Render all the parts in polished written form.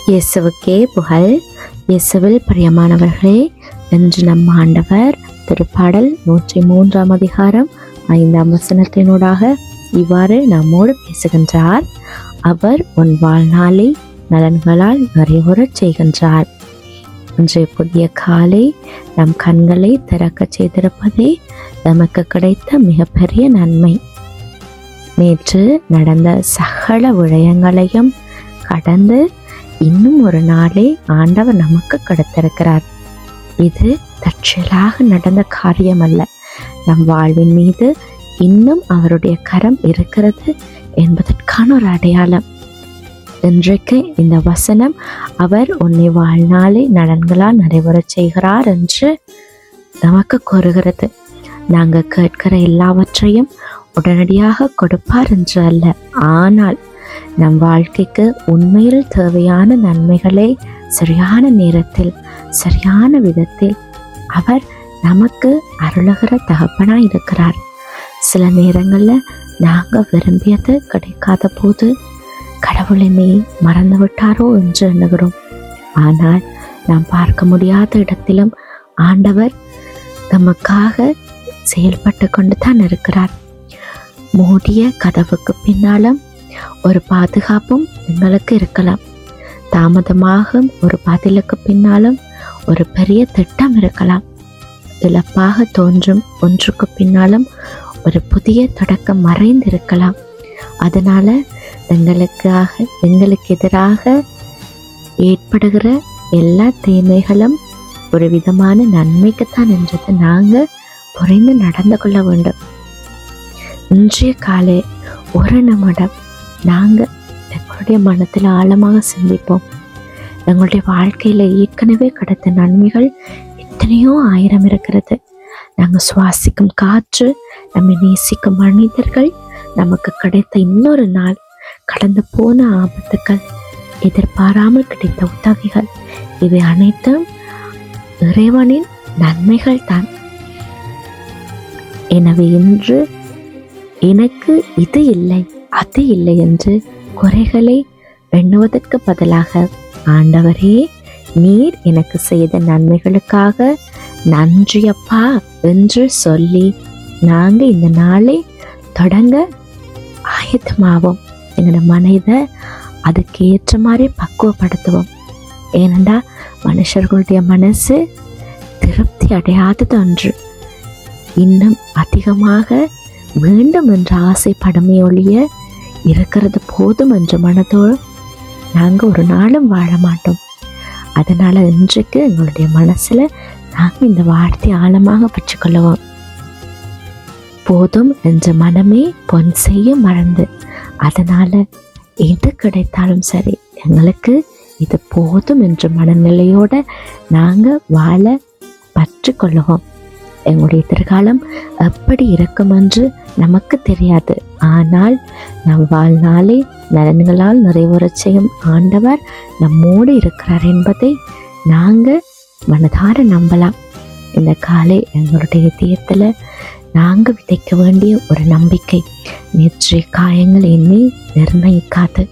இயேசுவுக்கே புகழ். இயேசுவில் பிரியமானவர்களே, இன்று நம் ஆண்டவர் திருப்பாடல் 103 அதிகாரம் 5 வசனத்தினூடாக இவ்வாறு நம்மோடு பேசுகின்றார். அவர் உன் வாழ்நாளை நலன்களால் நிறைவுறச் செய்கின்றார். இன்றைய புதிய காலை நம் கண்களை திறக்க செய்திருப்பதே நமக்கு கிடைத்த மிகப்பெரிய நன்மை. நேற்று நடந்த சகல விடயங்களையும் கடந்து இன்னும் ஒரு நாளை ஆண்டவர் நமக்கு கொடுத்திருக்கிறார். இது தற்செயலாக நடந்த காரியம் அல்ல. நம் வாழ்வின் மீது இன்னும் அவருடைய கரம் இருக்கிறது என்பதற்கான ஒரு அடையாளம். இன்றைக்கு இந்த வசனம் அவர் உன்னை வாழ்நாளை நலன்களால் நிறைவேறச் செய்கிறார் என்று நமக்கு கூறுகிறது. நாங்கள் கேட்கிற எல்லாவற்றையும் உடனடியாக கொடுப்பார் என்று அல்ல, ஆனால் நம் வாழ்க்கைக்கு உண்மையில் தேவையான நன்மைகளை சரியான நேரத்தில் சரியான விதத்தில் அவர் நமக்கு அருளுகிற தகப்பனாய் இருக்கிறார். சில நேரங்களில் நாங்கள் விரும்பியது கிடைக்காத போது கடவுள் என்னை மறந்து விட்டாரோ என்று எண்ணுகிறோம். ஆனால் நாம் பார்க்க முடியாத இடத்திலும் ஆண்டவர் நமக்காக செயல்பட்டு கொண்டு தான் இருக்கிறார். மூடிய கதவுக்கு பின்னாலும் ஒரு பாதுகாப்பும் எங்களுக்கு இருக்கலாம். தாமதமாகும் ஒரு பதிலுக்கு பின்னாலும் ஒரு பெரிய திட்டம் இருக்கலாம். இழப்பாக தோன்றும் ஒன்றுக்கு பின்னாலும் ஒரு புதிய தொடக்கம் மறைந்திருக்கலாம். அதனால எங்களுக்கு எதிராக ஏற்படுகிற எல்லா தீமைகளும் ஒரு விதமான நன்மைக்குத்தான் என்றதை நாங்கள் புரிந்து நடந்து கொள்ள வேண்டும். இன்றைய காலை ஒரு நிமிடம் நாங்கள் எங்களுடைய மனத்தில் ஆழமாக சிந்திப்போம். எங்களுடைய வாழ்க்கையில் ஏற்கனவே கிடைத்த நன்மைகள் எத்தனையோ ஆயிரம் இருக்கிறது. நாங்கள் சுவாசிக்கும் காற்று, நம்மை நேசிக்கும் மனிதர்கள், நமக்கு கிடைத்த இன்னொரு நாள், கடந்து போன ஆபத்துக்கள், எதிர்பாராமல் கிடைத்த உதவிகள், இவை அனைத்தும் இறைவனின் நன்மைகள் தான். எனவே இன்று எனக்கு இது இல்லை அது இல்லை என்று குறைகளை எண்ணுவதற்கு பதிலாக, ஆண்டவரே நீர் எனக்கு செய்த நன்மைகளுக்காக நன்றியப்பா என்று சொல்லி நாங்கள் இந்த நாளை தொடங்க ஆயத்தமாவோம். எங்களோட மனதை அதுக்கு ஏற்ற மாதிரி பக்குவப்படுத்துவோம். ஏனென்றா மனுஷர்களுடைய மனசு திருப்தி அடையாதது ஒன்று. இன்னும் அதிகமாக வேண்டும் என்ற ஆசைப்படமே ஒழிய இருக்கிறது போதும் என்ற மனதோடு நாங்கள் ஒரு நாளும் வாழ மாட்டோம். அதனால் இன்றைக்கு எங்களுடைய மனசில் நாங்கள் இந்த வார்த்தை ஆழமாக பெற்றுக்கொள்ளுவோம். போதும் என்ற மனமே பொன் செய்ய மறந்து, அதனால் எது கிடைத்தாலும் சரி எங்களுக்கு இது போதும் என்ற மனநிலையோடு நாங்கள் வாழ கற்றுக்கொள்ளுவோம். எங்களுடைய எதிர்காலம் எப்படி இருக்கும் என்று நமக்கு தெரியாது. ஆனால் நம் வாழ்நாளை நலன்களால் நிறைவேறச் செய்யும் ஆண்டவர் நம்மோடு இருக்கிறார் என்பதை நாங்கள் மனதார நம்பலாம். இந்த காலை எங்களுடைய இதயத்தில் நாங்கள் விதைக்க வேண்டிய ஒரு நம்பிக்கை. நேற்றைய காயங்கள் என்னை நிர்ணயிக்காது,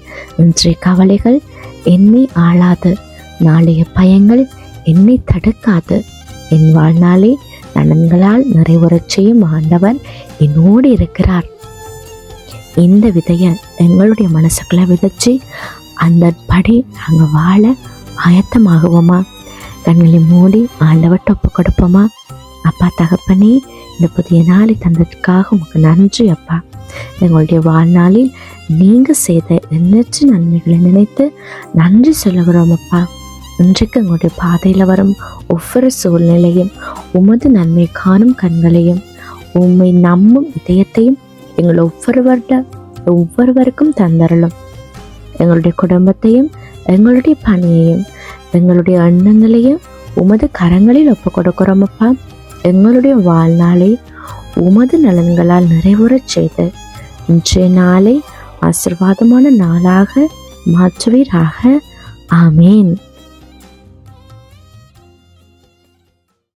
இன்றைய கவலைகள் என்னை ஆளாது, நாளைய பயங்கள் என்னை தடுக்காது. என் வாழ்நாளை நலன்களால் நிறைவேறச் செய்யும் ஆண்டவர் என்னோடு இருக்கிறார். இந்த விதையை எங்களுடைய மனசுக்குள்ள விதைச்சு அந்த படி நாங்கள் வாழ ஆயத்தமாகுவோமா? கண்களை மூடி ஆண்டவர்கிட்ட ஒப்பு கொடுப்போமா? அப்பா தகப்பனே, இந்த புதிய நாளை தந்ததுக்காக உங்களுக்கு நன்றி அப்பா. எங்களுடைய வாழ்நாளில் நீங்கள் செய்த எண்ணற்ற நன்மைகளை நினைத்து நன்றி சொல்லுகிறோம் அப்பா. இன்றைக்கு எங்களுடைய பாதையில் வரும் ஒவ்வொரு சூழ்நிலையும் உமது நன்மை காணும் கண்களையும் உம்மை நம்பும் இதயத்தையும் எங்கள் ஒவ்வொருவருக்கும் தந்தரலும். எங்களுடைய குடும்பத்தையும் எங்களுடைய பணியையும் எங்களுடைய எண்ணங்களையும் உமது கரங்களில் ஒப்பு கொடுக்கிறோம் அப்பா. எங்களுடைய வாழ்நாளை உமது நலன்களால் நிறைவுறச் செய்து இன்றைய நாளை ஆசீர்வாதமான நாளாக மாற்றுவீராக. ஆமேன்.